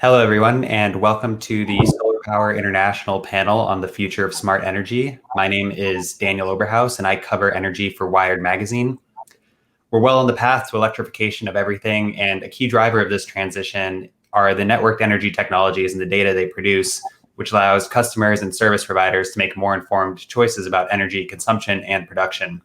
Hello, everyone, and welcome to the Solar Power International panel on the future of smart energy. My name is Daniel Oberhaus, and I cover energy for Wired magazine. We're well on the path to electrification of everything, and a key driver of this transition are the networked energy technologies and the data they produce, which allows customers and service providers to make more informed choices about energy consumption and production.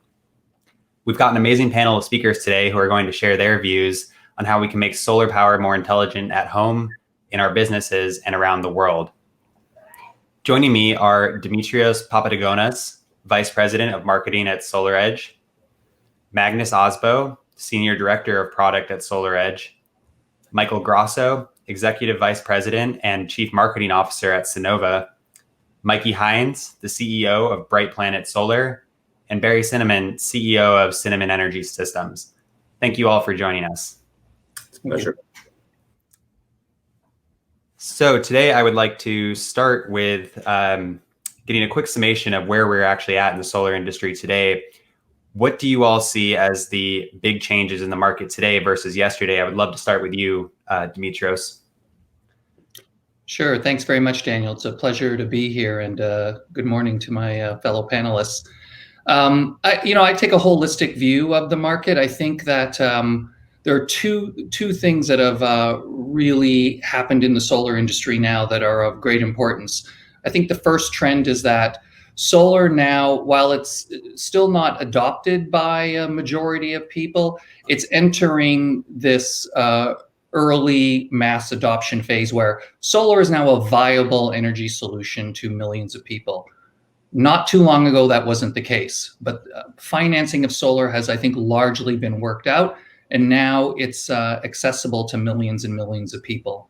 We've got an amazing panel of speakers today who are going to share their views on how we can make solar power more intelligent at home, in our businesses, and around the world. Joining me are Dimitrios Papadogonas, Vice President of Marketing at SolarEdge, Magnus Osbo, Senior Director of Product at SolarEdge, Michael Grosso, Executive Vice President and Chief Marketing Officer at Sonova, Mikey Hines, the CEO of Bright Planet Solar, and Barry Cinnamon, CEO of Cinnamon Energy Systems. Thank you all for joining us. It's a pleasure. So today I would like to start with getting a quick summation of where we're actually at in the solar industry today. What do you all see as the big changes in the market today versus yesterday? I would love to start with you, Dimitrios. Sure. Thanks very much, Daniel. It's a pleasure to be here, and good morning to my fellow panelists. I take a holistic view of the market. I think that there are two things that have really happened in the solar industry now that are of great importance. I think the first trend is that solar now, while it's still not adopted by a majority of people, it's entering this early mass adoption phase where solar is now a viable energy solution to millions of people. Not too long ago, that wasn't the case, but financing of solar has, I think, largely been worked out. And now it's accessible to millions and millions of people.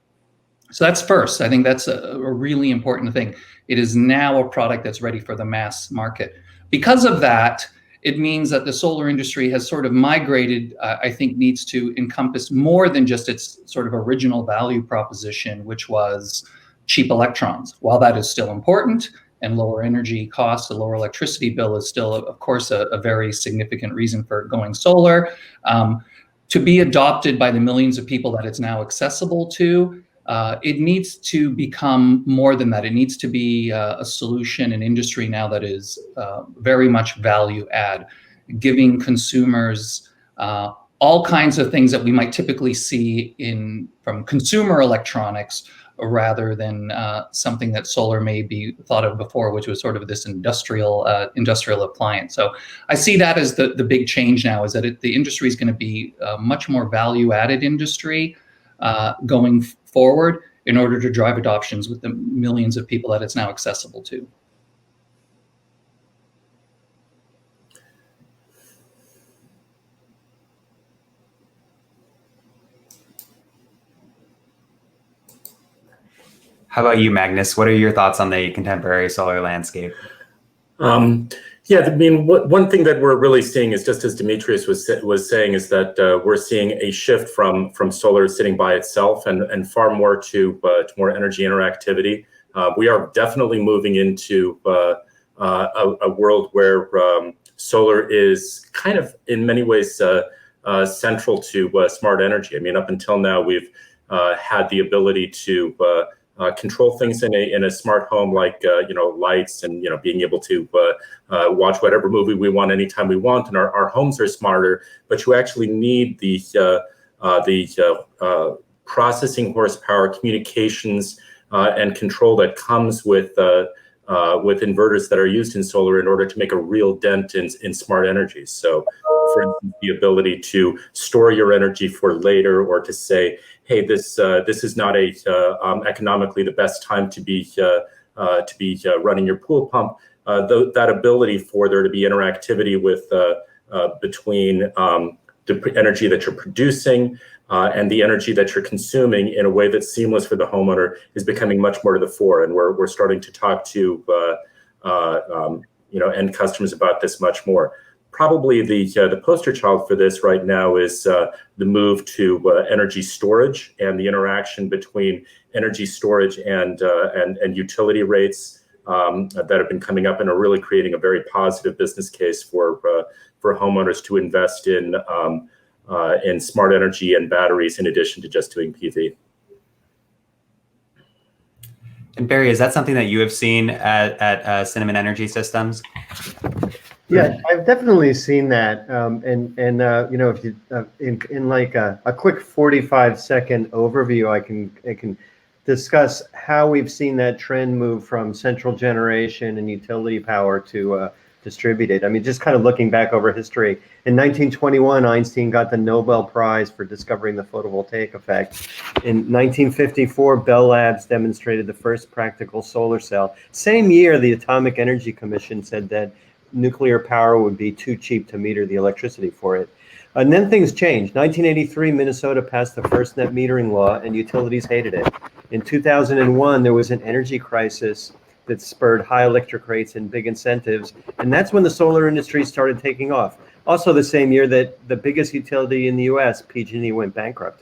So that's first. I think that's a really important thing. It is now a product that's ready for the mass market. Because of that, it means that the solar industry has sort of migrated, I think needs to encompass more than just its sort of original value proposition, which was cheap electrons. While that is still important and lower energy costs, a lower electricity bill is still, of course, a very significant reason for going solar. To be adopted by the millions of people that it's now accessible to, it needs to become more than that. It needs to be a solution, an industry now that is very much value add, giving consumers all kinds of things that we might typically see from consumer electronics, rather than something that solar may be thought of before, which was sort of this industrial appliance. So I see that as the big change now, is that the industry is going to be a much more value-added industry going forward in order to drive adoptions with the millions of people that it's now accessible to. How about you, Magnus? What are your thoughts on the contemporary solar landscape? Yeah, I mean, one thing that we're really seeing is, just as Dimitrios was saying, is that we're seeing a shift from solar sitting by itself and far more to more energy interactivity. We are definitely moving into a world where solar is kind of, in many ways, central to smart energy. I mean, up until now, we've had the ability to control things in a smart home, like lights, and being able to watch whatever movie we want anytime we want, and our homes are smarter. But you actually need the processing horsepower, communications, and control that comes with inverters that are used in solar in order to make a real dent in smart energy. So, for instance, the ability to store your energy for later, or to say, hey, this is not economically the best time to be running your pool pump. That ability for there to be interactivity with between the energy that you're producing and the energy that you're consuming in a way that's seamless for the homeowner is becoming much more to the fore, and we're starting to talk to end customers about this much more. Probably the poster child for this right now is the move to energy storage, and the interaction between energy storage and utility rates that have been coming up and are really creating a very positive business case for homeowners to invest in smart energy and batteries in addition to just doing PV. And Barry, is that something that you have seen at Cinnamon Energy Systems? Yeah, I've definitely seen that. You know, if you in like a quick 45-second overview, I can discuss how we've seen that trend move from central generation and utility power to distributed. I mean, just kind of looking back over history. In 1921, Einstein got the Nobel Prize for discovering the photovoltaic effect. In 1954, Bell Labs demonstrated the first practical solar cell. Same year, the Atomic Energy Commission said that nuclear power would be too cheap to meter the electricity for it. And then things changed. 1983, Minnesota passed the first net metering law, and utilities hated it. In 2001, there was an energy crisis that spurred high electric rates and big incentives, and that's when the solar industry started taking off. Also the same year that the biggest utility in the US, PG&E, went bankrupt.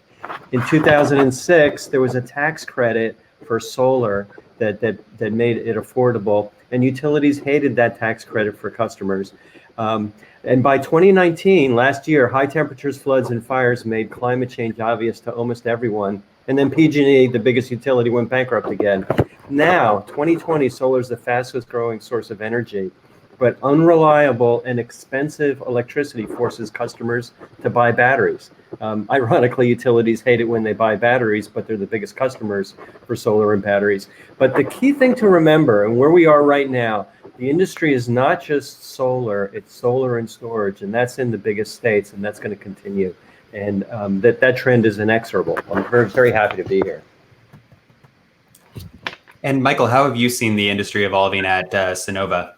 In 2006, there was a tax credit for solar that made it affordable, and utilities hated that tax credit for customers. And by 2019, last year, high temperatures, floods, and fires made climate change obvious to almost everyone. And then PG&E, the biggest utility, went bankrupt again. Now, 2020, solar is the fastest growing source of energy, but unreliable and expensive electricity forces customers to buy batteries. Ironically, utilities hate it when they buy batteries, but they're the biggest customers for solar and batteries. But the key thing to remember, and where we are right now, the industry is not just solar, it's solar and storage, and that's in the biggest states, and that's going to continue. And that trend is inexorable. I'm very, very happy to be here. And Michael, how have you seen the industry evolving at Sunnova?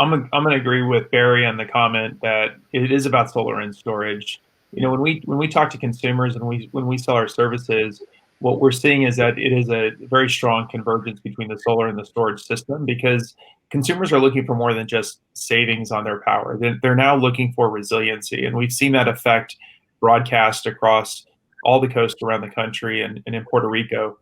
I'm going to agree with Barry on the comment that it is about solar and storage. You know, when we talk to consumers and when we sell our services, what we're seeing is that it is a very strong convergence between the solar and the storage system, because consumers are looking for more than just savings on their power. They're now looking for resiliency, and we've seen that effect broadcast across all the coast around the country and in Puerto Rico,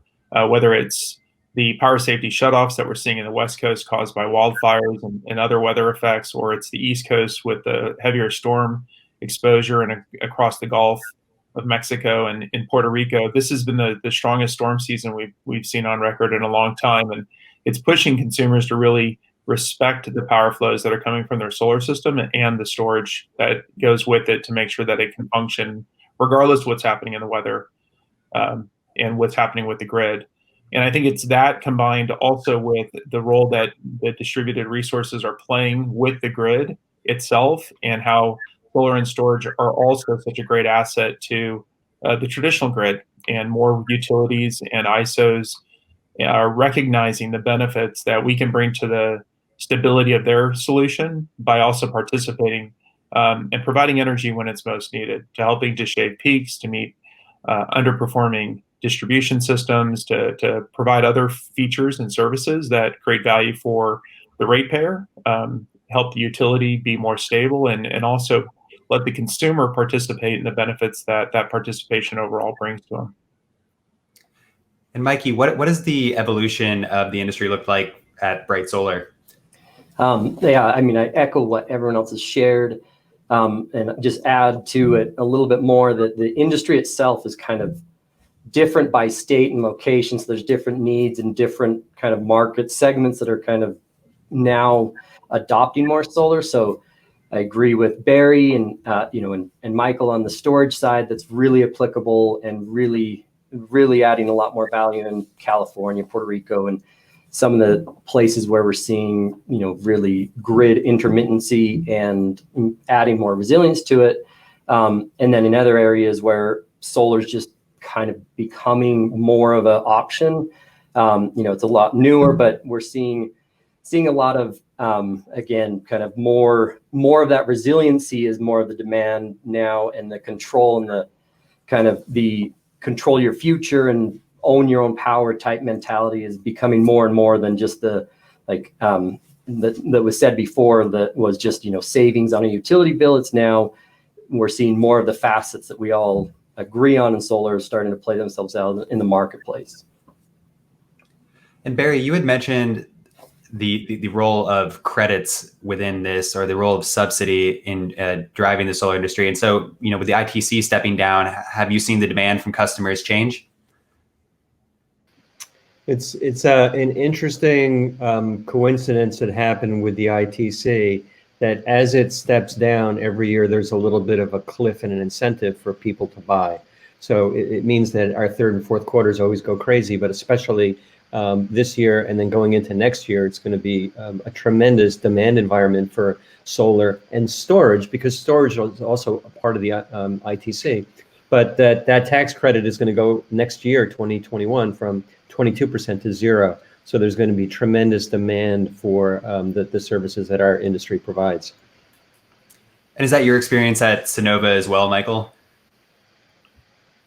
whether it's the power safety shutoffs that we're seeing in the West Coast caused by wildfires and other weather effects, or it's the East Coast with the heavier storm exposure and across the Gulf of Mexico and in Puerto Rico. This has been the strongest storm season we've seen on record in a long time, and it's pushing consumers to really respect the power flows that are coming from their solar system and the storage that goes with it to make sure that it can function regardless of what's happening in the weather and what's happening with the grid. And I think it's that combined also with the role that the distributed resources are playing with the grid itself, and how solar and storage are also such a great asset to the traditional grid. And more utilities and ISOs are recognizing the benefits that we can bring to the stability of their solution by also participating and providing energy when it's most needed, to helping to shave peaks, to meet underperforming distribution systems, to provide other features and services that create value for the ratepayer, help the utility be more stable, and also let the consumer participate in the benefits that participation overall brings to them. And Mikey, what does the evolution of the industry look like at Bright Solar? Yeah, I mean, I echo what everyone else has shared, and just add to it a little bit more that the industry itself is kind of different by state and location. So there's different needs and different kind of market segments that are kind of now adopting more solar. So I agree with Barry and and Michael on the storage side. That's really applicable and really adding a lot more value in California, Puerto Rico, and some of the places where we're seeing really grid intermittency and adding more resilience to it. And then in other areas where solar is just kind of becoming more of an option. It's a lot newer, but we're seeing a lot of again, kind of more of that resiliency is more of the demand now, and the control and the kind of the control your future and own your own power type mentality is becoming more and more than just the that was said before, that was just savings on a utility bill. It's now we're seeing more of the facets that we all agree on in solar is starting to play themselves out in the marketplace. And Barry, you had mentioned the role of credits within this, or the role of subsidy in driving the solar industry. And so, with the ITC stepping down, have you seen the demand from customers change? It's an interesting coincidence that happened with the ITC, that as it steps down every year, there's a little bit of a cliff and an incentive for people to buy. So it means that our third and fourth quarters always go crazy, but especially this year and then going into next year, it's going to be a tremendous demand environment for solar and storage, because storage is also a part of the ITC. But that tax credit is going to go next year, 2021, from 22% to 0. So there's going to be tremendous demand for the services that our industry provides. And is that your experience at Sunnova as well, Michael?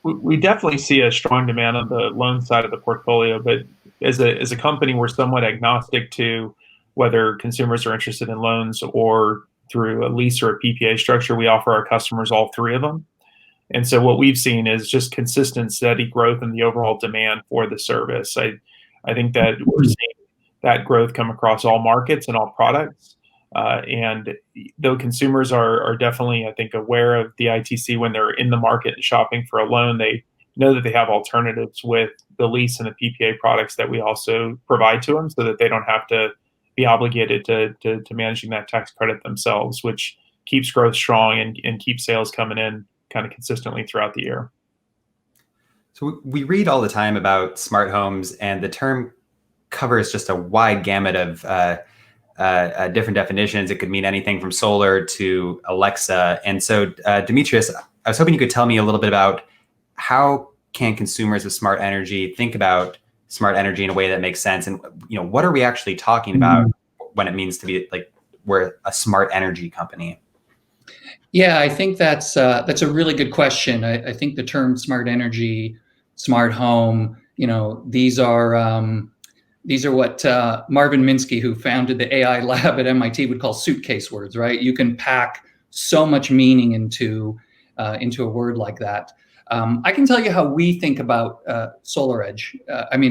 We definitely see a strong demand on the loan side of the portfolio, but as a company, we're somewhat agnostic to whether consumers are interested in loans or through a lease or a PPA structure. We offer our customers all three of them. And so what we've seen is just consistent, steady growth in the overall demand for the service. I think that we're seeing that growth come across all markets and all products. And though consumers are definitely, I think, aware of the ITC when they're in the market and shopping for a loan, they know that they have alternatives with the lease and the PPA products that we also provide to them, so that they don't have to be obligated to managing that tax credit themselves, which keeps growth strong and keeps sales coming in kind of consistently throughout the year. So we read all the time about smart homes, and the term covers just a wide gamut of different definitions. It could mean anything from solar to Alexa. And so, Demetrius, I was hoping you could tell me a little bit about how can consumers with smart energy think about smart energy in a way that makes sense, and what are we actually talking about when it means to be like we're a smart energy company? Yeah, I think that's a really good question. I think the term smart energy, smart home, these are what Marvin Minsky, who founded the AI lab at MIT, would call suitcase words, right? You can pack so much meaning into a word like that. I can tell you how we think about SolarEdge.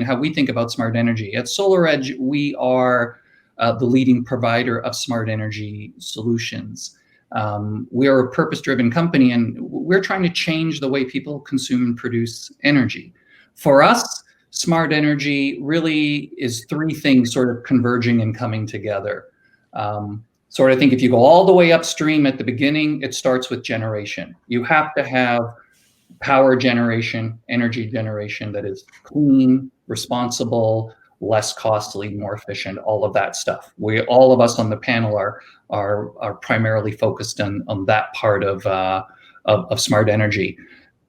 How we think about smart energy. At SolarEdge, we are the leading provider of smart energy solutions. We are a purpose-driven company, and we're trying to change the way people consume and produce energy. For us, smart energy really is three things sort of converging and coming together. I think if you go all the way upstream at the beginning, it starts with generation. You have to have power generation, energy generation that is clean, responsible, less costly, more efficient, all of that stuff. All of us on the panel are primarily focused on that part of smart energy.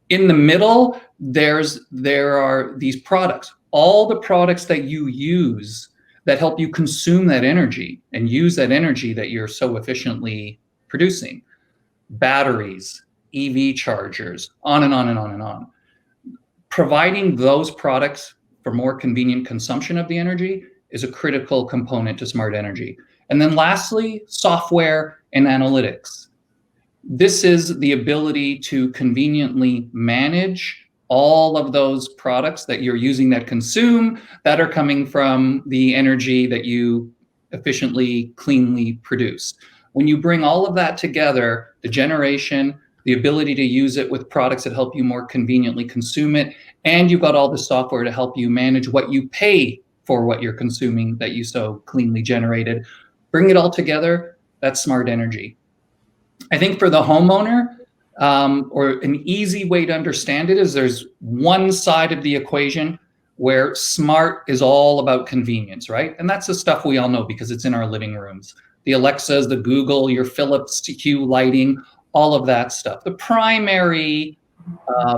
In the middle, there are these products, all the products that you use that help you consume that energy and use that energy that you're so efficiently producing. Batteries, EV chargers, on and on and on and on. Providing those products for more convenient consumption of the energy is a critical component to smart energy. And then lastly, software and analytics. This is the ability to conveniently manage all of those products that you're using that consume, that are coming from the energy that you efficiently, cleanly produce. When you bring all of that together, the generation, the ability to use it with products that help you more conveniently consume it, and you've got all the software to help you manage what you pay for what you're consuming that you so cleanly generated. Bring it all together, that's smart energy. I think for the homeowner, or an easy way to understand it, is there's one side of the equation where smart is all about convenience, right? And that's the stuff we all know because it's in our living rooms. The Alexas, the Google, your Philips Hue lighting, all of that stuff. The primary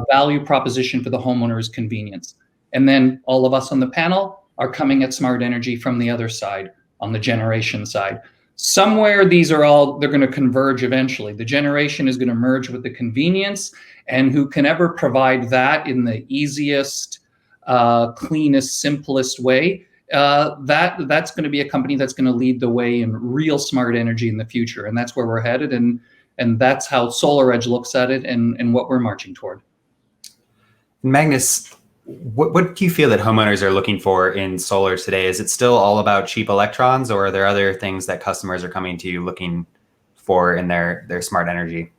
value proposition for the homeowner is convenience. And then all of us on the panel are coming at smart energy from the other side, on the generation side. Somewhere they're going to converge eventually. The generation is going to merge with the convenience, and who can ever provide that in the easiest, cleanest, simplest way, that's going to be a company that's going to lead the way in real smart energy in the future. And that's where we're headed. And that's how SolarEdge looks at it and what we're marching toward. Magnus, what do you feel that homeowners are looking for in solar today? Is it still all about cheap electrons, or are there other things that customers are coming to you looking for in their smart energy?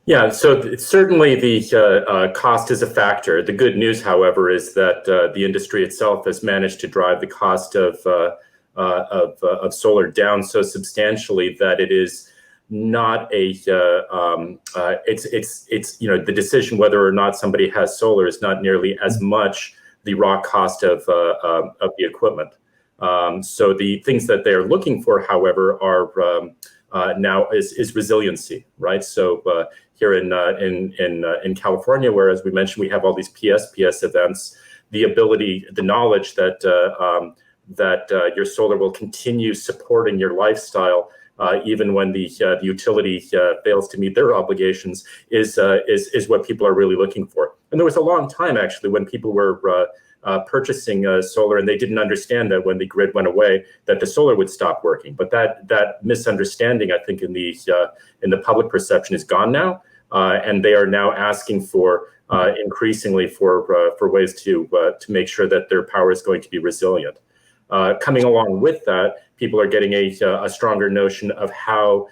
Yeah, so certainly the cost is a factor. The good news, however, is that the industry itself has managed to drive the cost of solar down so substantially that it is not a it's the decision whether or not somebody has solar is not nearly as much the raw cost of the equipment. So the things that they're looking for, however, are now is resiliency, right? So here in California, where, as we mentioned, we have all these PSPS events, the knowledge that your solar will continue supporting your lifestyle even when the utility fails to meet their obligations is what people are really looking for. And there was a long time actually when people were purchasing solar, and they didn't understand that when the grid went away, that the solar would stop working. But that misunderstanding, I think, in the public perception is gone now, and they are now asking for increasingly for ways to make sure that their power is going to be resilient. Coming along with that, people are getting a stronger notion of how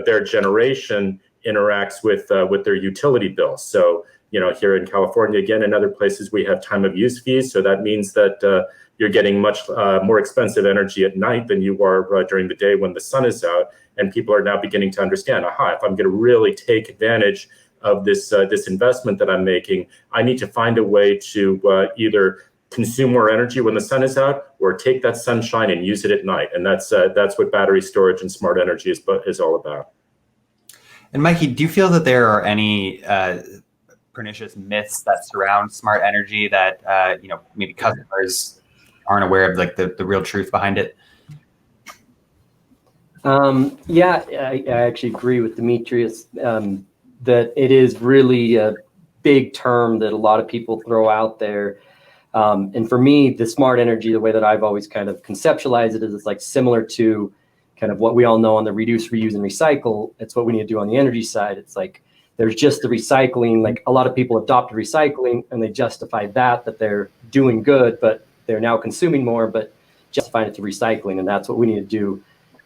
their generation interacts with their utility bill. So here in California, again, and other places, we have time of use fees. So that means that you're getting much more expensive energy at night than you are during the day when the sun is out. And people are now beginning to understand, if I'm going to really take advantage of this investment that I'm making, I need to find a way to either consume more energy when the sun is out, or take that sunshine and use it at night. And that's what battery storage and smart energy is all about. And Mikey, do you feel that there are any pernicious myths that surround smart energy that maybe customers aren't aware of, like the real truth behind it? Yeah, I actually agree with Demetrius that it is really a big term that a lot of people throw out there. And for me, the smart energy, the way that I've always kind of conceptualized it, is it's like similar to kind of what we all know on the reduce, reuse, and recycle. It's what we need to do on the energy side. It's like there's just the recycling. Like a lot of people adopted recycling and they justify that they're doing good, but they're now consuming more, but justifying it to recycling. And that's what we need to do.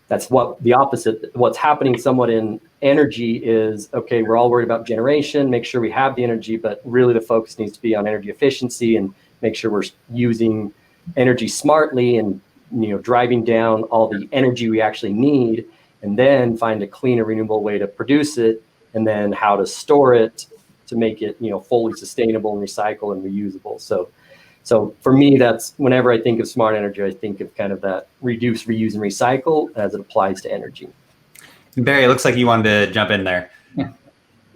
That's what the opposite. What's happening somewhat in energy is, okay, we're all worried about generation, make sure we have the energy, but really the focus needs to be on energy efficiency and make sure we're using energy smartly and driving down all the energy we actually need, and then find a cleaner, renewable way to produce it, and then how to store it to make it fully sustainable and recycle and reusable. So for me, that's whenever I think of smart energy, I think of kind of that reduce, reuse, and recycle as it applies to energy. Barry, it looks like you wanted to jump in there.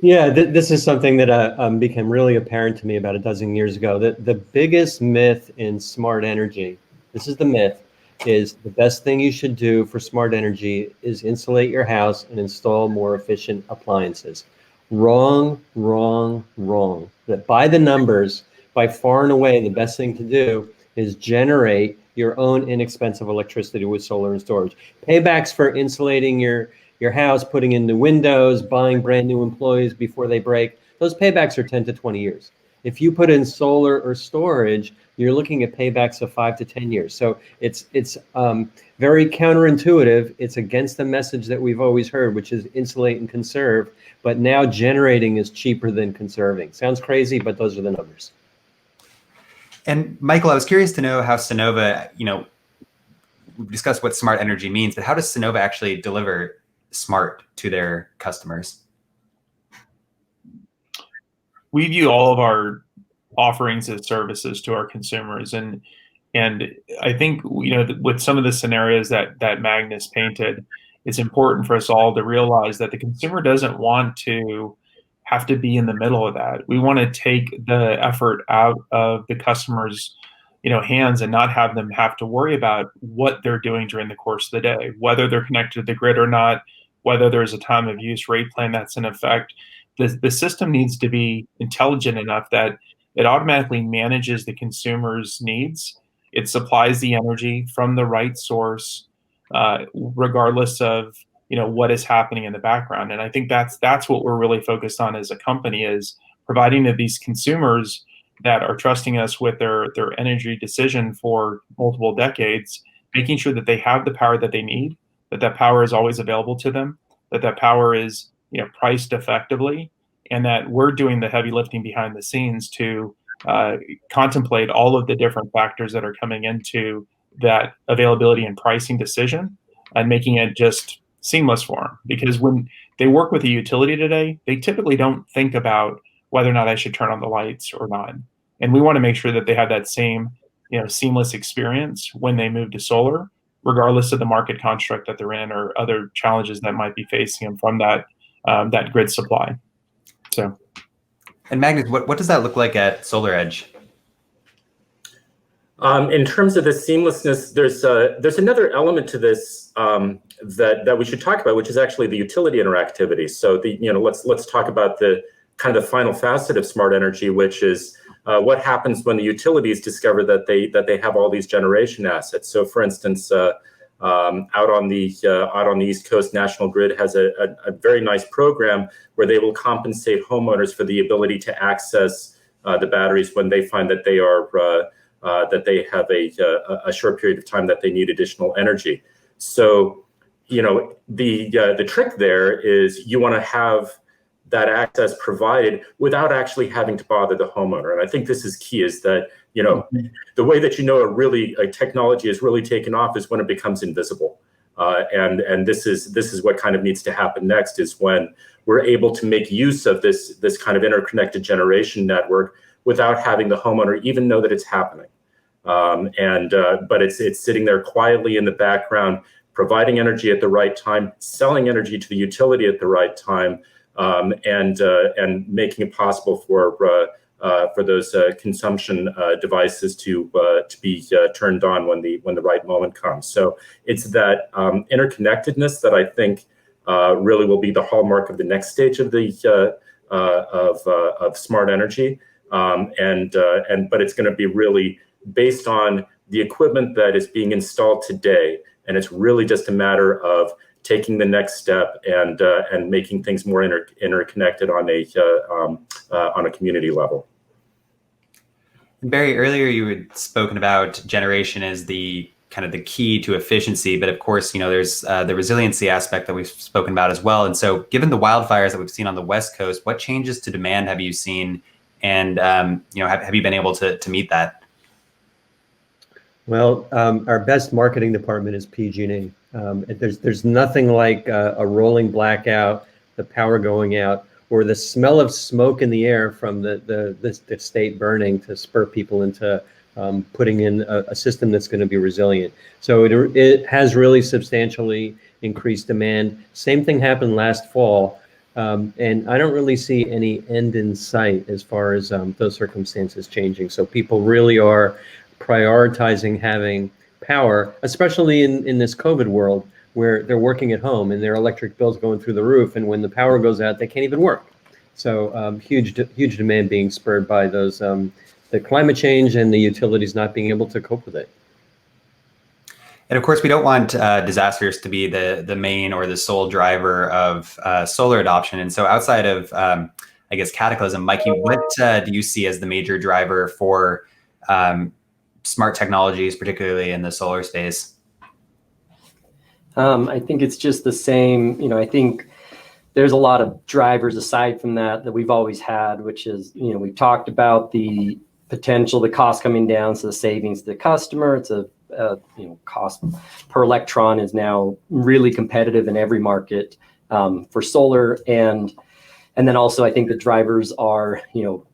Yeah, this is something that became really apparent to me about a dozen years ago. That the biggest myth in smart energy, this is the myth, is the best thing you should do for smart energy is insulate your house and install more efficient appliances. Wrong, wrong, wrong. That by the numbers, by far and away, the best thing to do is generate your own inexpensive electricity with solar and storage. Paybacks for insulating your house, putting in the windows, buying brand new employees before they break, those paybacks are 10 to 20 years. If you put in solar or storage, you're looking at paybacks of 5 to 10 years. So it's very counterintuitive. It's against the message that we've always heard, which is insulate and conserve. But now generating is cheaper than conserving. Sounds crazy, but those are the numbers. And Michael, I was curious to know how Sunnova, we've discussed what smart energy means, but how does Sunnova actually deliver smart to their customers? We view all of our offerings as services to our consumers, and I think with some of the scenarios that Magnus painted, it's important for us all to realize that the consumer doesn't want to have to be in the middle of that. We want to take the effort out of the customer's hands and not have them have to worry about what they're doing during the course of the day, whether they're connected to the grid or not, whether there's a time of use rate plan that's in effect. The system needs to be intelligent enough that it automatically manages the consumer's needs. It supplies the energy from the right source, regardless of what is happening in the background. And I think that's what we're really focused on as a company, is providing to these consumers that are trusting us with their energy decision for multiple decades, making sure that they have the power that they need, that power is always available to them, that power is priced effectively, and that we're doing the heavy lifting behind the scenes to contemplate all of the different factors that are coming into that availability and pricing decision, and making it just seamless for them. Because when they work with a utility today, they typically don't think about whether or not I should turn on the lights or not. And we want to make sure that they have that same, seamless experience when they move to solar, regardless of the market construct that they're in or other challenges that might be facing them from that grid supply. So, and Magnus, what does that look like at Solar Edge? In terms of the seamlessness, there's another element to this that we should talk about, which is actually the utility interactivity. So let's talk about the kind of the final facet of smart energy, which is what happens when the utilities discover that they have all these generation assets. So, for instance, out on the East Coast, National Grid has a very nice program where they will compensate homeowners for the ability to access the batteries when they find that they have a short period of time that they need additional energy. So, the trick there is you want to have that access provided without actually having to bother the homeowner. And I think this is key, is that, the way that a technology is really taken off is when it becomes invisible. And this is what kind of needs to happen next, is when we're able to make use of this kind of interconnected generation network without having the homeowner even know that it's happening. But it's sitting there quietly in the background, providing energy at the right time, selling energy to the utility at the right time, and making it possible for those consumption devices to be turned on when the right moment comes. So it's that interconnectedness that I think really will be the hallmark of the next stage of the of smart energy, but it's going to be really based on the equipment that is being installed today, and it's really just a matter of taking the next step and making things more interconnected on a community level. Barry, earlier you had spoken about generation as the kind of the key to efficiency, but of course, there's the resiliency aspect that we've spoken about as well. And so, given the wildfires that we've seen on the West Coast, what changes to demand have you seen, and have you been able to meet that? Well, our best marketing department is PG&E. There's nothing like a rolling blackout, the power going out, or the smell of smoke in the air from the state burning to spur people into putting in a system that's going to be resilient. So it has really substantially increased demand. Same thing happened last fall, and I don't really see any end in sight as far as those circumstances changing. So people really are prioritizing having power, especially in this COVID world where they're working at home and their electric bills going through the roof, and when the power goes out, they can't even work. So huge demand being spurred by those the climate change and the utilities not being able to cope with it. And of course, we don't want disasters to be the main or the sole driver of solar adoption. And so, outside of I guess cataclysm, Mikey, what do you see as the major driver for smart technologies, particularly in the solar space? I think it's just the same. I think there's a lot of drivers aside from that we've always had, which is, we've talked about the potential, the cost coming down, so the savings to the customer. It's a cost per electron is now really competitive in every market for solar, and then also I think the drivers are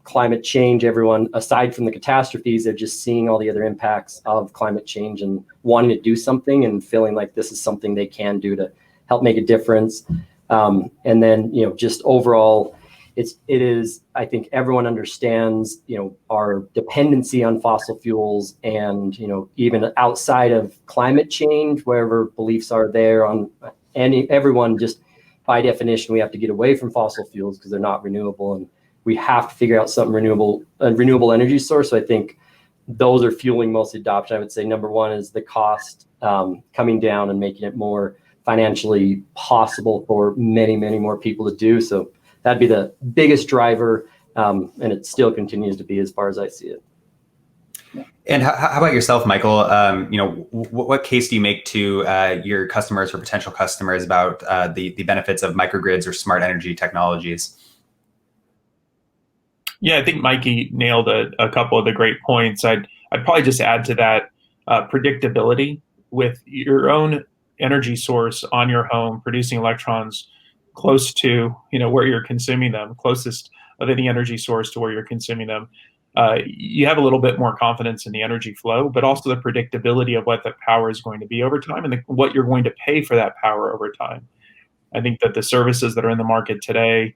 climate change. Everyone, aside from the catastrophes, they're just seeing all the other impacts of climate change and wanting to do something and feeling like this is something they can do to help make a difference. And then just overall, it is, I think everyone understands our dependency on fossil fuels, and even outside of climate change, wherever beliefs are there on everyone, just by definition we have to get away from fossil fuels because they're not renewable, and we have to figure out something renewable energy source. So I think those are fueling most adoption. I would say number one is the cost coming down and making it more financially possible for many more people to do. So that'd be the biggest driver, and it still continues to be as far as I see it. And how about yourself, Michael? What case do you make to your customers or potential customers about the benefits of microgrids or smart energy technologies? Yeah, I think Mikey nailed a couple of the great points. I'd probably just add to that predictability with your own energy source on your home producing electrons close to where you're consuming them, closest of any energy source to where you're consuming them. You have a little bit more confidence in the energy flow, but also the predictability of what that power is going to be over time and what you're going to pay for that power over time. I think that the services that are in the market today,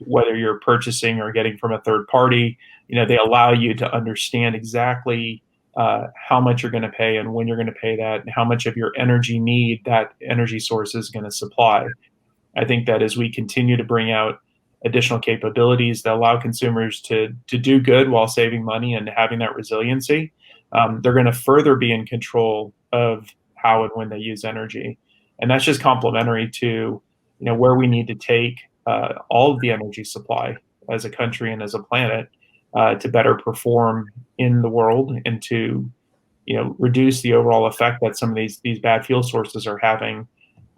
whether you're purchasing or getting from a third party, they allow you to understand exactly how much you're going to pay and when you're going to pay that, and how much of your energy need that energy source is going to supply. I think that as we continue to bring out additional capabilities that allow consumers to do good while saving money and having that resiliency, they're going to further be in control of how and when they use energy. And that's just complementary to where we need to take all of the energy supply as a country and as a planet to better perform in the world and to reduce the overall effect that some of these bad fuel sources are having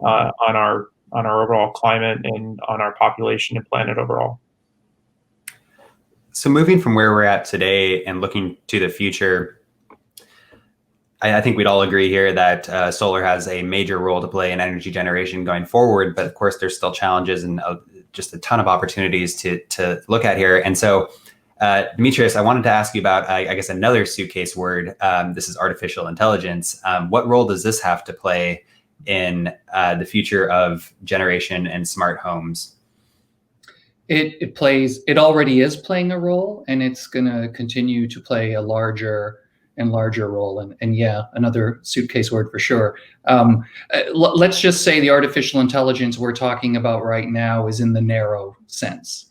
on our overall climate and on our population and planet overall. So moving from where we're at today and looking to the future, I think we'd all agree here that solar has a major role to play in energy generation going forward. But of course, there's still challenges and just a ton of opportunities to look at here. And so, Demetrius, I wanted to ask you about, I guess, another suitcase word. This is artificial intelligence. What role does this have to play in the future of generation and smart homes? It already is playing a role, and it's going to continue to play a larger and larger role. And yeah, another suitcase word for sure. Let's just say the artificial intelligence we're talking about right now is in the narrow sense.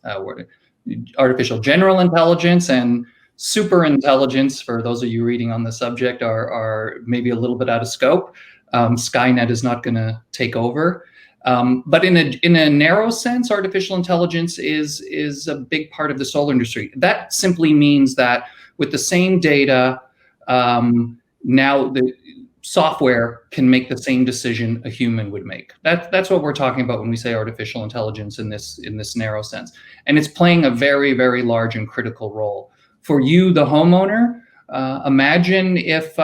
Artificial general intelligence and super intelligence, for those of you reading on the subject, are maybe a little bit out of scope. Skynet is not going to take over. But in a narrow sense, artificial intelligence is a big part of the solar industry. That simply means that with the same data, now the software can make the same decision a human would make. That's what we're talking about when we say artificial intelligence in this narrow sense. And it's playing a very, very large and critical role. For you, the homeowner, imagine if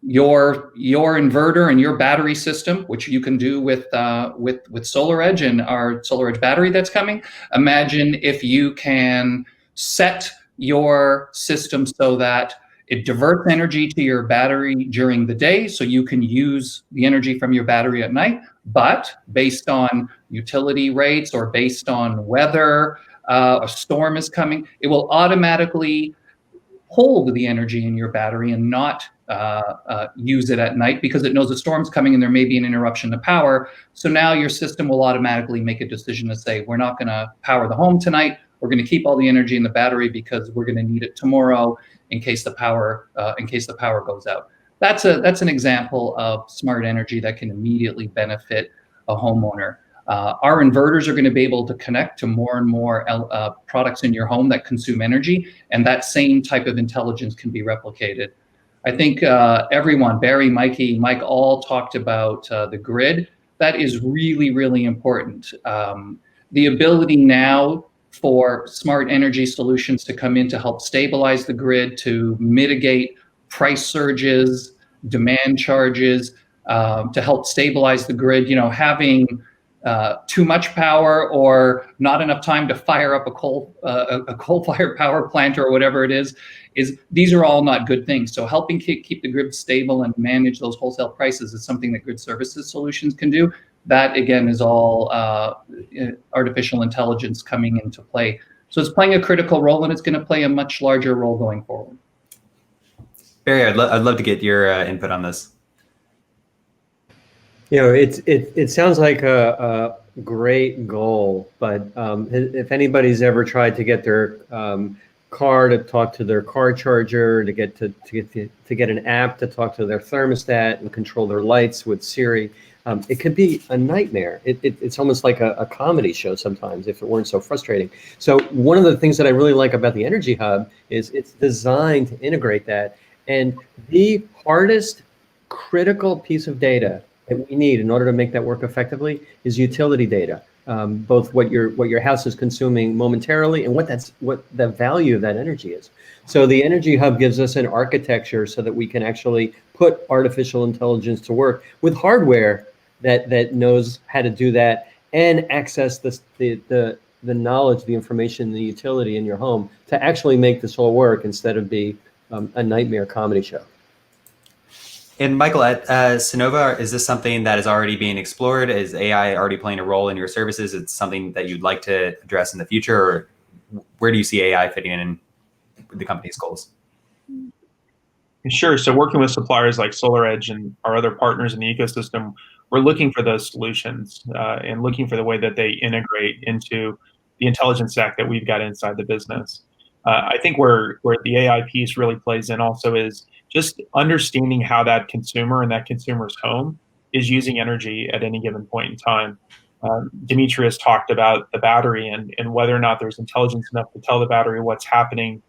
your inverter and your battery system, which you can do with SolarEdge and our SolarEdge battery that's coming. Imagine if you can set your system so that it diverts energy to your battery during the day, so you can use the energy from your battery at night. But based on utility rates or based on weather, a storm is coming, it will automatically hold the energy in your battery and not use it at night, because it knows a storm's coming and there may be an interruption to power. So now your system will automatically make a decision to say, we're not going to power the home tonight. We're going to keep all the energy in the battery because we're going to need it tomorrow in case the power goes out. That's an example of smart energy that can immediately benefit a homeowner. Our inverters are going to be able to connect to more and more products in your home that consume energy, and that same type of intelligence can be replicated. I think everyone, Barry, Mikey, Mike, all talked about the grid. That is really, really important. The ability now for smart energy solutions to come in to help stabilize the grid, to mitigate price surges, demand charges, to help stabilize the grid. Having too much power or not enough time to fire up a coal-fired power plant or whatever it is these are all not good things. So helping keep the grid stable and manage those wholesale prices is something that grid services solutions can do. That again is all artificial intelligence coming into play. So it's playing a critical role, and it's going to play a much larger role going forward. Barry, I'd love to get your input on this. It sounds like a great goal, but if anybody's ever tried to get their car to talk to their car charger, to get an app to talk to their thermostat and control their lights with Siri, it could be a nightmare. It's almost like a comedy show sometimes if it weren't so frustrating. So one of the things that I really like about the Energy Hub is it's designed to integrate that. And the hardest critical piece of data that we need in order to make that work effectively is utility data. both what your house is consuming momentarily and what the value of that energy is. So the Energy Hub gives us an architecture so that we can actually put artificial intelligence to work with hardware that knows how to do that and access the knowledge, the information, the utility in your home to actually make this all work instead of be a nightmare comedy show. And Michael, at Sonova, is this something that is already being explored? Is AI already playing a role in your services? It's something that you'd like to address in the future, or where do you see AI fitting in the company's goals? Sure. So working with suppliers like SolarEdge and our other partners in the ecosystem, we're looking for those solutions and looking for the way that they integrate into the intelligence stack that we've got inside the business. I think where the AI piece really plays in also is just understanding how that consumer and that consumer's home is using energy at any given point in time. Demetrius talked about the battery and whether or not there's intelligence enough to tell the battery what's happening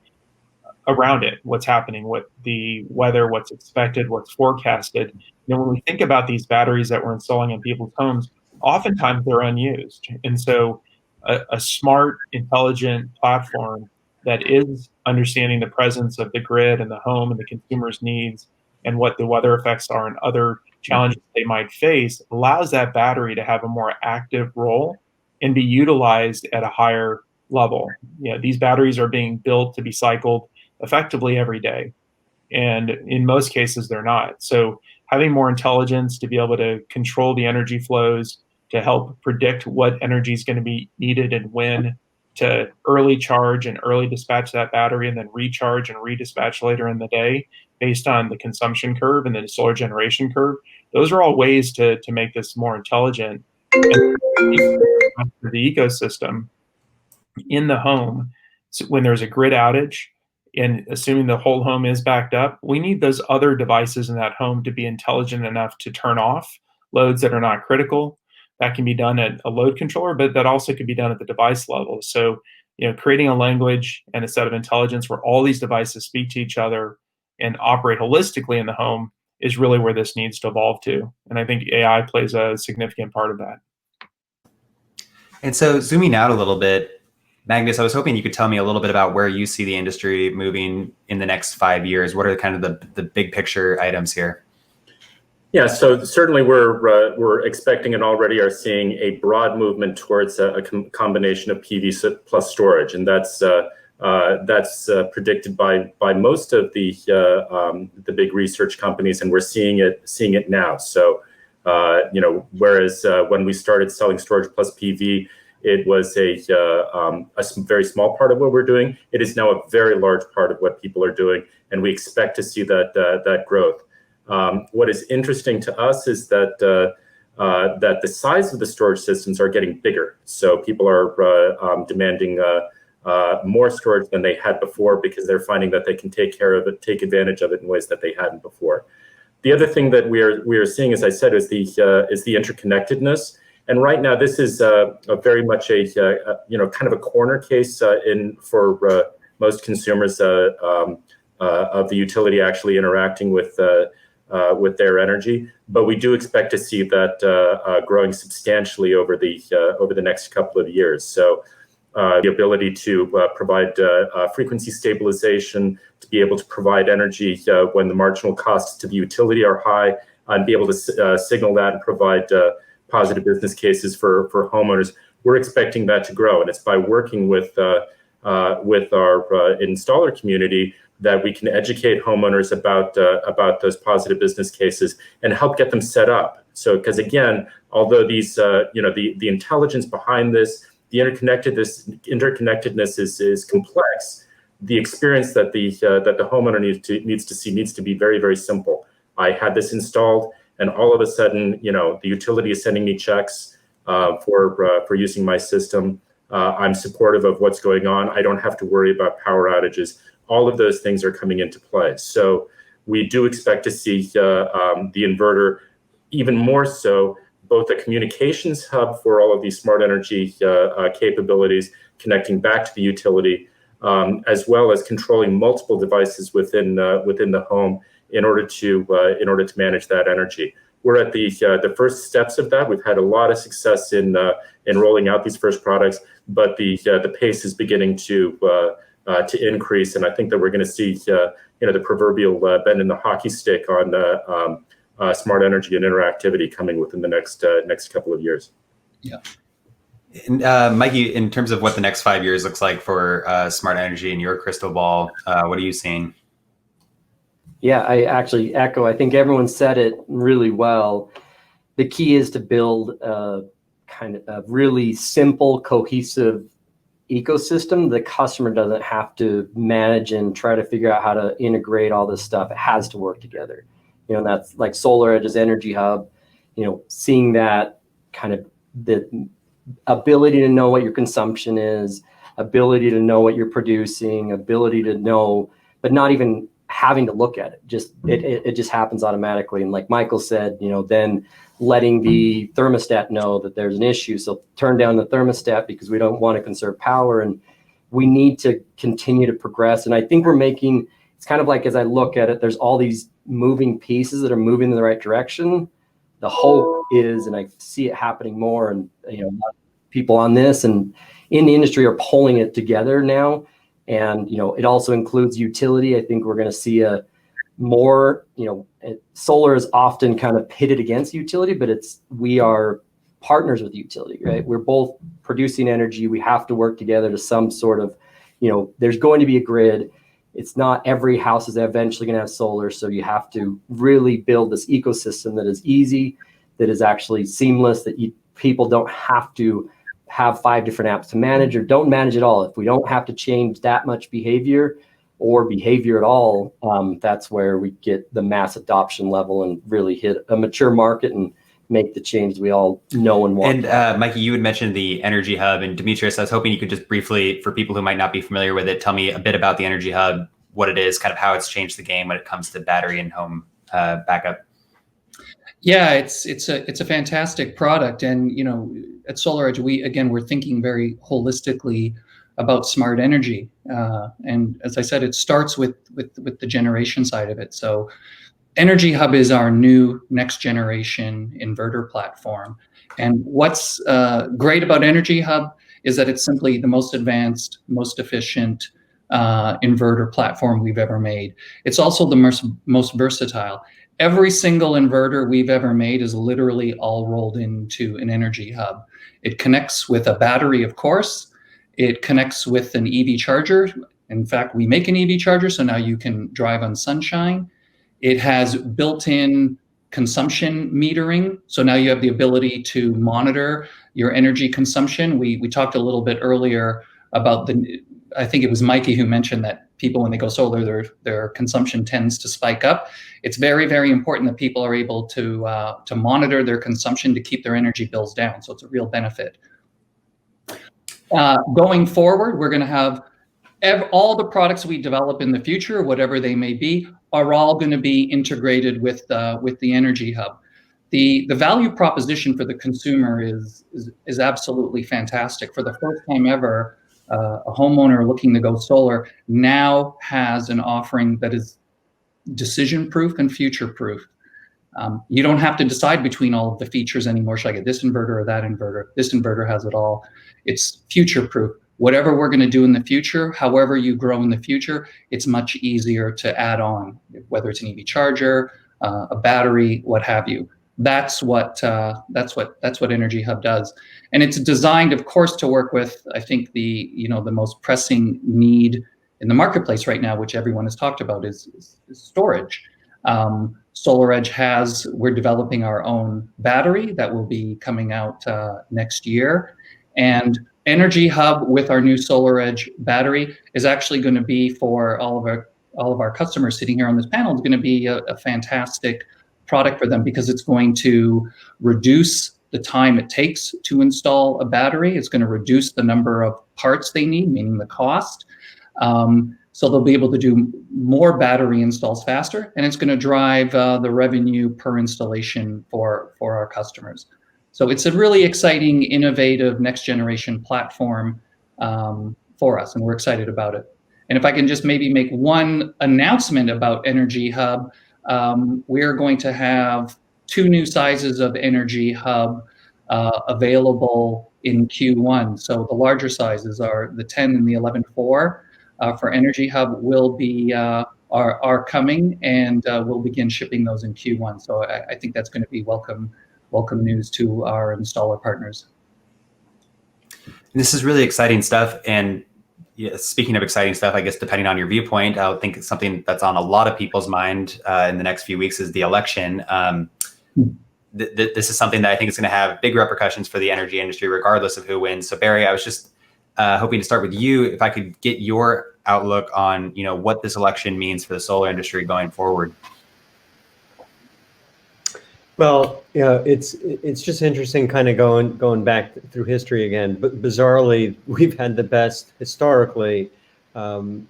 around it, what's happening with the weather, what's expected, what's forecasted. You know, when we think about these batteries that we're installing in people's homes, oftentimes they're unused. And so a smart, intelligent platform that is understanding the presence of the grid and the home and the consumer's needs and what the weather effects are and other challenges they might face allows that battery to have a more active role and be utilized at a higher level. You know, these batteries are being built to be cycled effectively every day. And in most cases, they're not. So having more intelligence to be able to control the energy flows, to help predict what energy is going to be needed and when, to early charge and early dispatch that battery and then recharge and redispatch later in the day based on the consumption curve and the solar generation curve. Those are all ways to make this more intelligent. And the ecosystem in the home, so when there's a grid outage, and assuming the whole home is backed up, we need those other devices in that home to be intelligent enough to turn off loads that are not critical. That can be done at a load controller, but that also could be done at the device level. So, you know, creating a language and a set of intelligence where all these devices speak to each other and operate holistically in the home is really where this needs to evolve to. And I think AI plays a significant part of that. And so zooming out a little bit, Magnus, I was hoping you could tell me a little bit about where you see the industry moving in the next 5 years. What are kind of the big picture items here? Yeah, so certainly we're expecting and already are seeing a broad movement towards a combination of PV plus storage, and that's predicted by most of the big research companies, and we're seeing it now. So you know, whereas when we started selling storage plus PV, it was a very small part of what we're doing. It is now a very large part of what people are doing, and we expect to see that growth. What is interesting to us is that the size of the storage systems are getting bigger. So people are demanding more storage than they had before because they're finding that they can take advantage of it in ways that they hadn't before. The other thing that we are seeing, as I said, is the interconnectedness. And right now, this is a very much a kind of a corner case for most consumers of the utility actually interacting with their energy. But we do expect to see that growing substantially over the next couple of years. So the ability to provide frequency stabilization, to be able to provide energy when the marginal costs to the utility are high, and be able to signal that and provide positive business cases for homeowners. We're expecting that to grow, and it's by working with our installer community that we can educate homeowners about those positive business cases and help get them set up. So, because again, although these the intelligence behind this, the interconnectedness is complex, the experience that the homeowner needs to be very, very simple. I had this installed, and all of a sudden, the utility is sending me checks for using my system. I'm supportive of what's going on. I don't have to worry about power outages. All of those things are coming into play. So we do expect to see the inverter even more so, both a communications hub for all of these smart energy capabilities, connecting back to the utility, as well as controlling multiple devices within the home in order to manage that energy. we're at the first steps of that. We've had a lot of success in rolling out these first products, but the pace is beginning to increase, and I think that we're going to see the proverbial bend in the hockey stick on smart energy and interactivity coming within the next couple of years. Yeah. And, Mikey, in terms of what the next 5 years looks like for smart energy in your crystal ball, what are you seeing? Yeah, I actually echo. I think everyone said it really well. The key is to build a kind of a really simple, cohesive ecosystem. The customer doesn't have to manage and try to figure out how to integrate all this stuff. It has to work together. And that's like SolarEdge's Energy Hub, seeing that kind of the ability to know what your consumption is, ability to know what you're producing, ability to know, but not even having to look at it. It just happens automatically. And like Michael said, then letting the thermostat know that there's an issue. So turn down the thermostat because we don't want to conserve power, and we need to continue to progress. And I think it's kind of like, as I look at it, there's all these moving pieces that are moving in the right direction. The hope is, and I see it happening more, and a lot of people on this and in the industry are pulling it together now. And it also includes utility. I think we're going to see a more, solar is often kind of pitted against utility, but we are partners with utility, right? We're both producing energy. We have to work together to some sort of, there's going to be a grid. It's not every house is eventually going to have solar. So you have to really build this ecosystem that is easy, that is actually seamless, that people don't have to have 5 different apps to manage, or don't manage at all. If we don't have to change that much behavior or behavior at all, that's where we get the mass adoption level and really hit a mature market and make the change we all know and want. And Mikey, you had mentioned the Energy Hub, and Demetrius, I was hoping you could just briefly, for people who might not be familiar with it, tell me a bit about the Energy Hub, what it is, kind of how it's changed the game when it comes to battery and home backup. Yeah, it's a fantastic product, and at SolarEdge, we're thinking very holistically about smart energy, and as I said, it starts with the generation side of it. So Energy Hub is our new next generation inverter platform. And what's great about Energy Hub is that it's simply the most advanced, most efficient inverter platform we've ever made. It's also the most versatile. Every single inverter we've ever made is literally all rolled into an Energy Hub. It connects with a battery, of course. It connects with an EV charger. In fact, we make an EV charger, so now you can drive on sunshine. It has built-in consumption metering. So now you have the ability to monitor your energy consumption. We talked a little bit earlier about I think it was Mikey who mentioned that people, when they go solar, their consumption tends to spike up. It's very, very important that people are able to monitor their consumption to keep their energy bills down. So it's a real benefit. Going forward, we're going to have all the products we develop in the future, whatever they may be, are all going to be integrated with the Energy Hub. The value proposition for the consumer is absolutely fantastic. For the first time ever, a homeowner looking to go solar now has an offering that is decision-proof and future-proof. You don't have to decide between all of the features anymore. Should I get this inverter or that inverter? This inverter has it all. It's future-proof. Whatever we're going to do in the future, however you grow in the future, it's much easier to add on, whether it's an EV charger, a battery, what have you. That's what Energy Hub does, and it's designed, of course, to work with, I think, the most pressing need in the marketplace right now, which everyone has talked about, is storage. SolarEdge we're developing our own battery that will be coming out next year, and Energy Hub with our new SolarEdge battery is actually going to be, for all of our customers sitting here on this panel, is going to be a fantastic product for them, because it's going to reduce the time it takes to install a battery. It's going to reduce the number of parts they need, meaning the cost. So they'll be able to do more battery installs faster, and it's going to drive the revenue per installation for our customers. So it's a really exciting, innovative, next generation platform for us, and we're excited about it. And if I can just maybe make one announcement about Energy Hub, we're going to have two new sizes of Energy Hub available in Q1. So the larger sizes are the 10 and the 11.4 for Energy Hub will be are coming, and we'll begin shipping those in Q1. So I think that's going to be welcome news to our installer partners. This is really exciting stuff. And yeah, speaking of exciting stuff, I guess depending on your viewpoint, I would think it's something that's on a lot of people's mind in the next few weeks is the election. This is something that I think is going to have big repercussions for the energy industry, regardless of who wins. So Barry, I was just hoping to start with you. If I could get your outlook on, what this election means for the solar industry going forward. Well, it's just interesting, kind of going back through history again. But bizarrely, we've had the best historically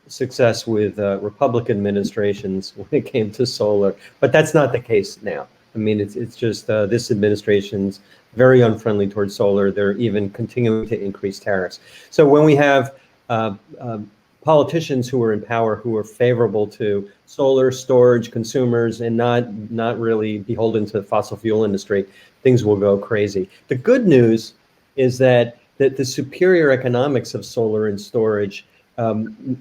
success with Republican administrations when it came to solar. But that's not the case now. I mean, it's just this administration's very unfriendly towards solar. They're even continuing to increase tariffs. So when we have politicians who are in power who are favorable to solar storage, consumers, and not really beholden to the fossil fuel industry, things will go crazy. The good news is that the superior economics of solar and storage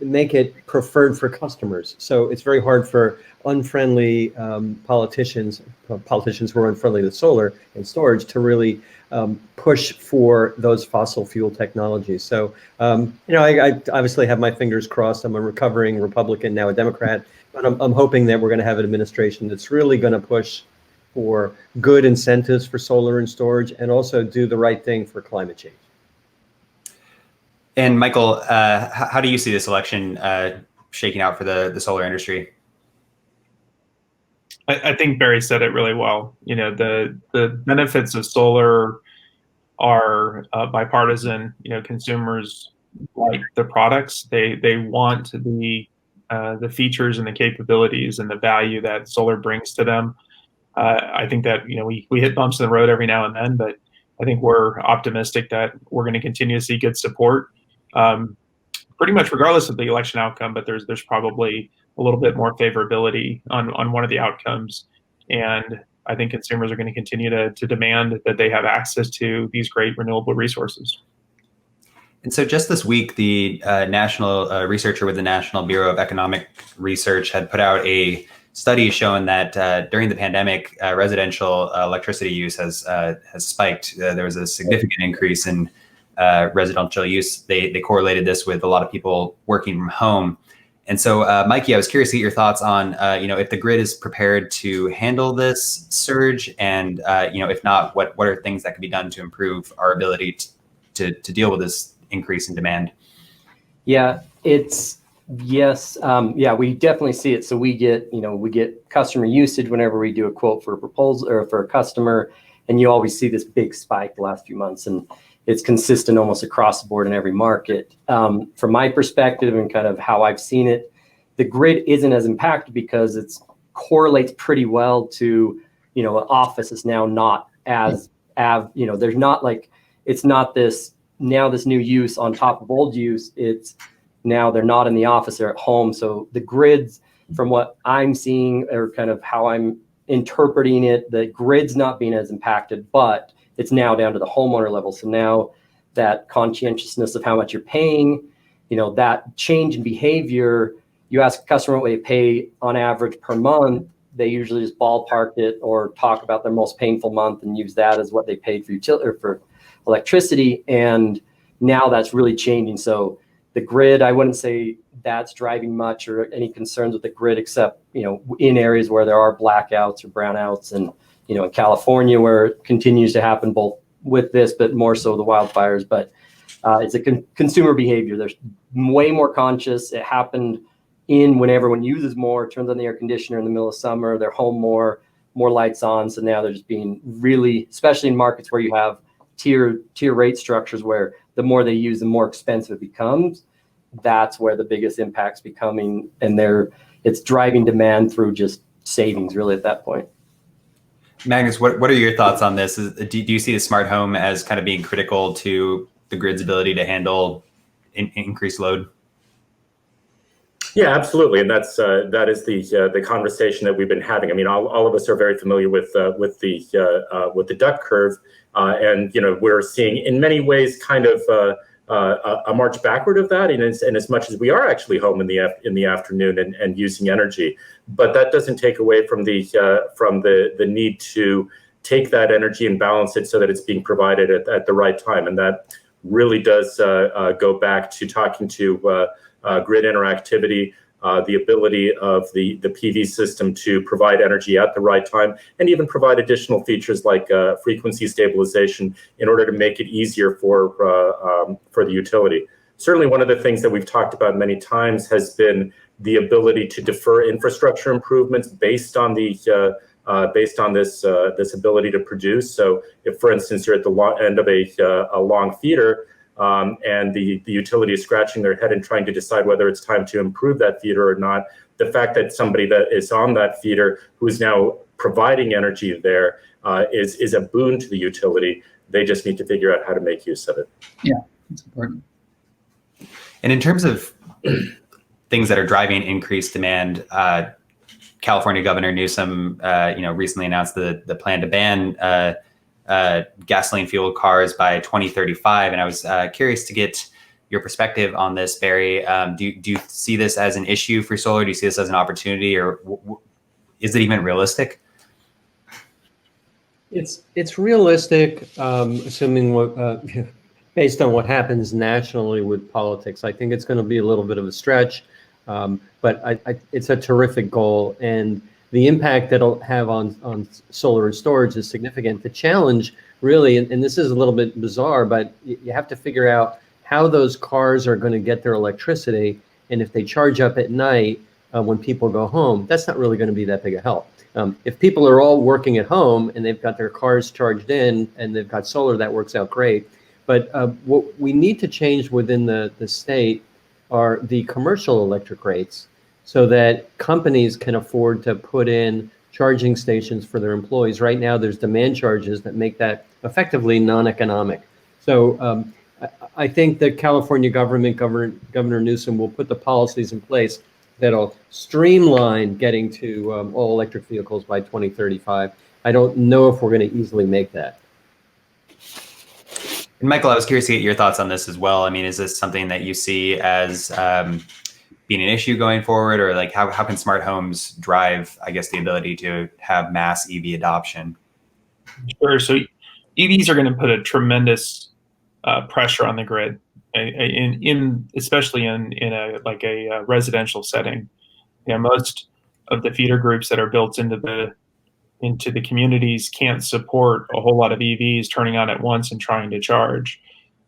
make it preferred for customers. So it's very hard for unfriendly politicians who are unfriendly to solar and storage to really push for those fossil fuel technologies. So, I obviously have my fingers crossed. I'm a recovering Republican, now a Democrat, but I'm hoping that we're going to have an administration that's really going to push for good incentives for solar and storage and also do the right thing for climate change. And Michael, how do you see this election shaking out for the solar industry? I think Barry said it really well. The benefits of solar are bipartisan. Consumers like the products. They want the features and the capabilities and the value that solar brings to them. I think that we hit bumps in the road every now and then, but I think we're optimistic that we're going to continue to see good support, pretty much regardless of the election outcome. But there's probably a little bit more favorability on one of the outcomes, and I think consumers are going to continue to demand that they have access to these great renewable resources. And so just this week, the national researcher with the National Bureau of Economic Research had put out a study showing that during the pandemic, residential electricity use has spiked. There was a significant increase in residential use. They correlated this with a lot of people working from home. And so, Mikey, I was curious to get your thoughts on, if the grid is prepared to handle this surge, and if not, what are things that can be done to improve our ability to deal with this increase in demand? Yeah, yes, we definitely see it. So we get customer usage whenever we do a quote for a proposal or for a customer, and you always see this big spike the last few months, and it's consistent almost across the board in every market. From my perspective and kind of how I've seen it, the grid isn't as impacted because it correlates pretty well to, an office is now not as, there's not like, it's not this new use on top of old use. It's now they're not in the office, they're at home. So the grids, from what I'm seeing or kind of how I'm interpreting it, the grid's not being as impacted, but it's now down to the homeowner level. So now that conscientiousness of how much you're paying, that change in behavior, you ask a customer what they pay on average per month, they usually just ballpark it or talk about their most painful month and use that as what they paid for utility or for electricity. And now that's really changing. So the grid, I wouldn't say that's driving much or any concerns with the grid, except, in areas where there are blackouts or brownouts, and in California, where it continues to happen both with this, but more so the wildfires. But it's a consumer behavior. There's way more conscious. It happened when everyone uses more, turns on the air conditioner in the middle of summer, they're home more lights on. So now they're just being really, especially in markets where you have tier rate structures, where the more they use, the more expensive it becomes. That's where the biggest impact's becoming. And it's driving demand through just savings really at that point. Magnus, what are your thoughts on this? Do you see the smart home as kind of being critical to the grid's ability to handle increased load? Yeah, absolutely, and that is the conversation that we've been having. I mean, all of us are very familiar with the duck curve, and we're seeing in many ways kind of a march backward of that, and as much as we are actually home in the afternoon and using energy, but that doesn't take away from the need to take that energy and balance it so that it's being provided at the right time, and that really does go back to talking to grid interactivity, the ability of the PV system to provide energy at the right time, and even provide additional features like frequency stabilization in order to make it easier for the utility. Certainly, one of the things that we've talked about many times has been the ability to defer infrastructure improvements based on this ability to produce. So, if, for instance, you're at the end of a long feeder, and the utility is scratching their head and trying to decide whether it's time to improve that feeder or not, the fact that somebody that is on that feeder who is now providing energy there is a boon to the utility. They just need to figure out how to make use of it. Yeah, that's important. And in terms of things that are driving increased demand, California Governor Newsom, recently announced the plan to ban gasoline fueled cars by 2035. And I was curious to get your perspective on this, Barry. Do you see this as an issue for solar? Do you see this as an opportunity, or is it even realistic? It's realistic, assuming what based on what happens nationally with politics. I think it's going to be a little bit of a stretch, but it's a terrific goal, and the impact that it'll have on solar and storage is significant. The challenge, really, and this is a little bit bizarre, but you have to figure out how those cars are going to get their electricity, and if they charge up at night when people go home, that's not really going to be that big a help. If people are all working at home and they've got their cars charged in and they've got solar, that works out great. But what we need to change within the state are the commercial electric rates, so that companies can afford to put in charging stations for their employees. Right now, there's demand charges that make that effectively non-economic. So I think the California government, Governor Newsom, will put the policies in place that'll streamline getting to all electric vehicles by 2035. I don't know if we're going to easily make that. And Michael, I was curious to get your thoughts on this as well. I mean, is this something that you see as being an issue going forward, or like how can smart homes drive, I guess, the ability to have mass EV adoption? Sure. So EVs are going to put a tremendous pressure on the grid, especially in a residential setting. Most of the feeder groups that are built into the communities can't support a whole lot of EVs turning on at once and trying to charge.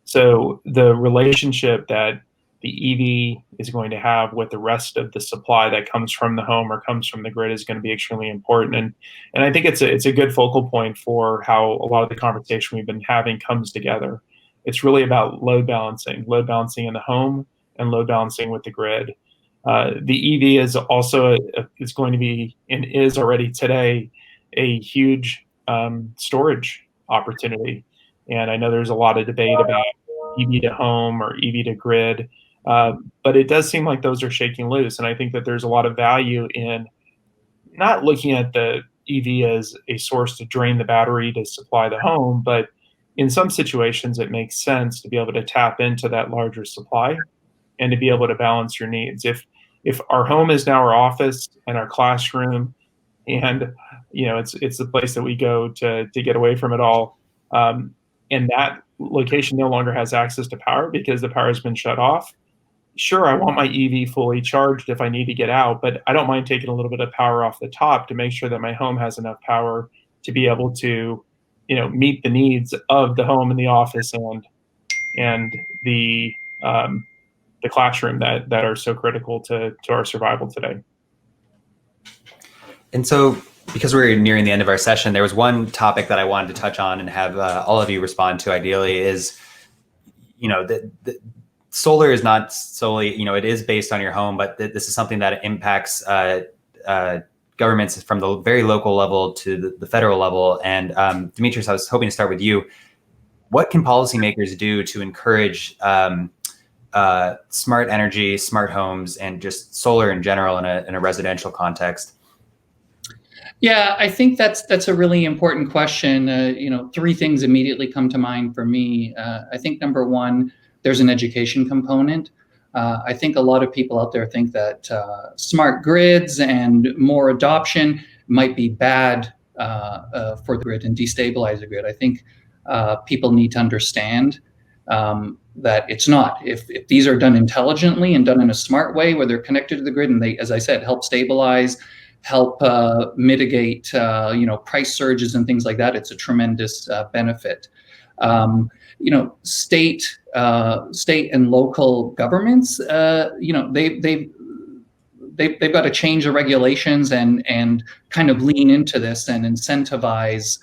So the relationship that the EV is going to have with the rest of the supply that comes from the home or comes from the grid is going to be extremely important. And I think it's a good focal point for how a lot of the conversation we've been having comes together. It's really about load balancing in the home and load balancing with the grid. The EV is also is going to be, and is already today, a huge storage opportunity. And I know there's a lot of debate about EV to home or EV to grid, but it does seem like those are shaking loose. And I think that there's a lot of value in not looking at the EV as a source to drain the battery to supply the home, but in some situations it makes sense to be able to tap into that larger supply and to be able to balance your needs. If our home is now our office and our classroom, and it's the place that we go to get away from it all, and that location no longer has access to power because the power has been shut off. Sure, I want my EV fully charged if I need to get out, but I don't mind taking a little bit of power off the top to make sure that my home has enough power to be able to, meet the needs of the home and the office and the classroom that are so critical to our survival today. And so, because we're nearing the end of our session, there was one topic that I wanted to touch on and have all of you respond to ideally is, the solar is not solely, it is based on your home, but this is something that impacts governments from the very local level to the federal level. And Demetrius, I was hoping to start with you. What can policymakers do to encourage smart energy, smart homes, and just solar in general in a residential context? Yeah, I think that's a really important question. Three things immediately come to mind for me. I think number one, there's an education component. I think a lot of people out there think that smart grids and more adoption might be bad for the grid and destabilize the grid. I think people need to understand that it's not. If these are done intelligently and done in a smart way where they're connected to the grid and they, as I said, help stabilize, help mitigate price surges and things like that, it's a tremendous benefit. State and local governments, they've got to change the regulations and kind of lean into this and incentivize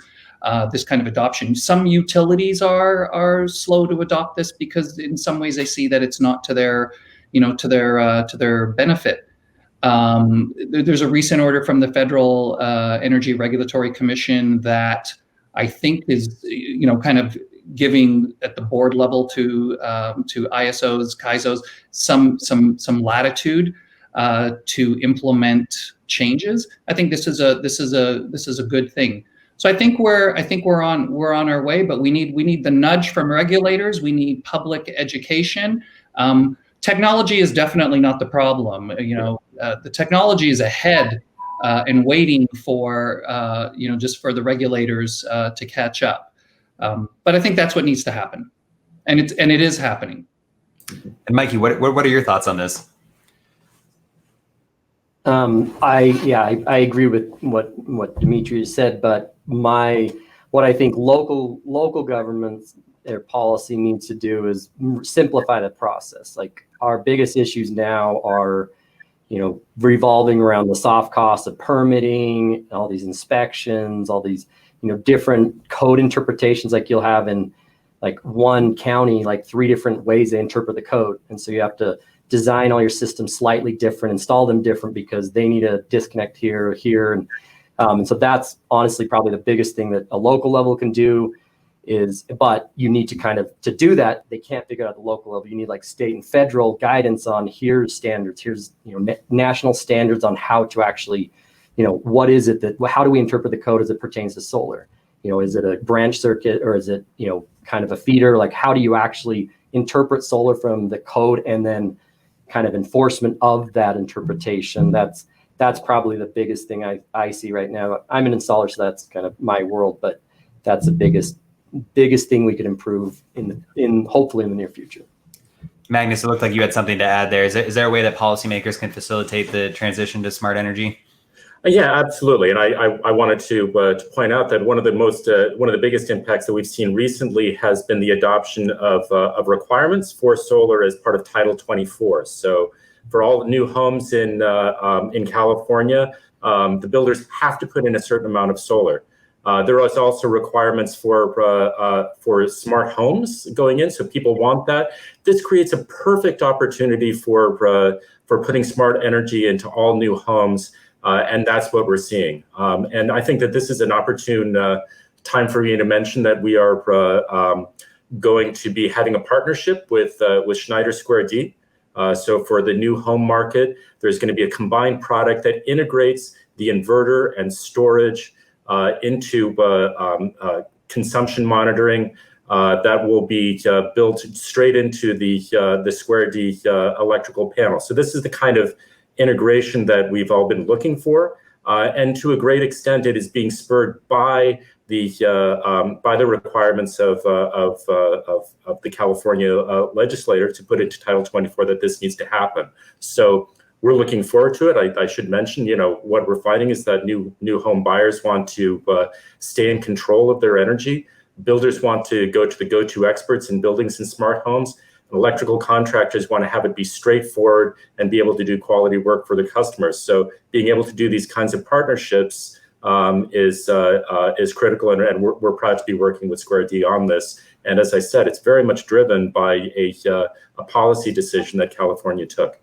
this kind of adoption. Some utilities are slow to adopt this because in some ways they see that it's not to their benefit. There's a recent order from the Federal Energy Regulatory Commission that I think is, kind of giving at the board level to ISOs, CAISOs some latitude to implement changes. I think this is a good thing. So I think we're on our way, but we need the nudge from regulators. We need public education. Technology is definitely not the problem. The technology is ahead and waiting for just for the regulators to catch up. But I think that's what needs to happen, and it is happening. And Mikey, what are your thoughts on this? I agree with what Dimitri said, but what I think local governments, their policy needs to do is simplify the process. Like our biggest issues now are, revolving around the soft costs of permitting, all these inspections, all these, different code interpretations. Like you'll have in like one county, like 3 different ways they interpret the code. And so you have to design all your systems slightly different, install them different because they need a disconnect here or here. And so that's honestly probably the biggest thing that a local level can do but you need to do that, they can't figure out at the local level. You need like state and federal guidance on here's standards, here's, national standards on how to actually, what is it how do we interpret the code as it pertains to solar? Is it a branch circuit or is it, kind of a feeder? Like how do you actually interpret solar from the code and then kind of enforcement of that interpretation? That's probably the biggest thing I see right now. I'm an installer, so that's kind of my world, but that's the biggest thing we could improve in hopefully in the near future. Magnus, it looked like you had something to add there. Is there a way that policymakers can facilitate the transition to smart energy? Yeah, absolutely. And I wanted to point out that one of the biggest impacts that we've seen recently has been the adoption of requirements for solar as part of Title 24. So for all new homes in California, the builders have to put in a certain amount of solar. There is also requirements for smart homes going in, so people want that. This creates a perfect opportunity for putting smart energy into all new homes, and that's what we're seeing. And I think that this is an opportune time for me to mention that we are going to be having a partnership with Schneider Square D. So for the new home market, there's going to be a combined product that integrates the inverter and storage into consumption monitoring that will be built straight into the Square D electrical panel. So this is the kind of integration that we've all been looking for, and to a great extent, it is being spurred by the requirements of the California legislator to put into Title 24 that this needs to happen. So we're looking forward to it. I should mention, what we're finding is that new home buyers want to stay in control of their energy. Builders want to go to the go-to experts in buildings and smart homes. And electrical contractors want to have it be straightforward and be able to do quality work for the customers. So being able to do these kinds of partnerships is critical, and we're proud to be working with Square D on this. And as I said, it's very much driven by a policy decision that California took.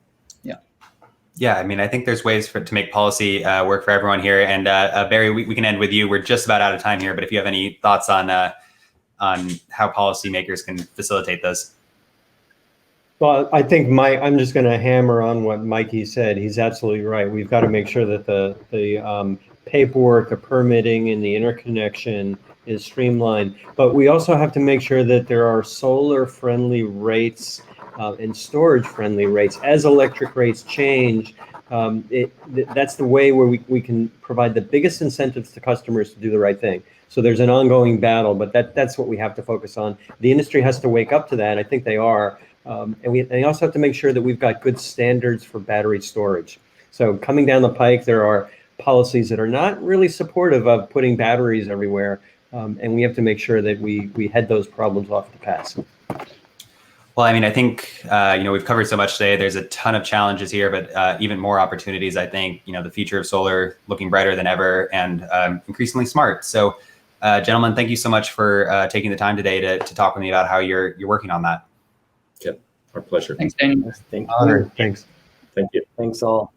Yeah, I mean, I think there's ways to make policy work for everyone here. And Barry, we can end with you. We're just about out of time here, but if you have any thoughts on how policymakers can facilitate this. Well, I think I'm just going to hammer on what Mikey said. He's absolutely right. We've got to make sure that the paperwork, the permitting, and the interconnection is streamlined. But we also have to make sure that there are solar-friendly rates and storage-friendly rates. As electric rates change, that's the way where we can provide the biggest incentives to customers to do the right thing. So there's an ongoing battle, but that's what we have to focus on. The industry has to wake up to that. I think they are. And we also have to make sure that we've got good standards for battery storage. So coming down the pike, there are policies that are not really supportive of putting batteries everywhere. And we have to make sure that we head those problems off the pass. Well, I mean, I think, we've covered so much today. There's a ton of challenges here, but even more opportunities. I think, the future of solar looking brighter than ever and increasingly smart. So, gentlemen, thank you so much for taking the time today to talk with me about how you're working on that. Yep, our pleasure. Thanks, Daniel. Thank you. Honored. Thanks. Thank you. Thanks all.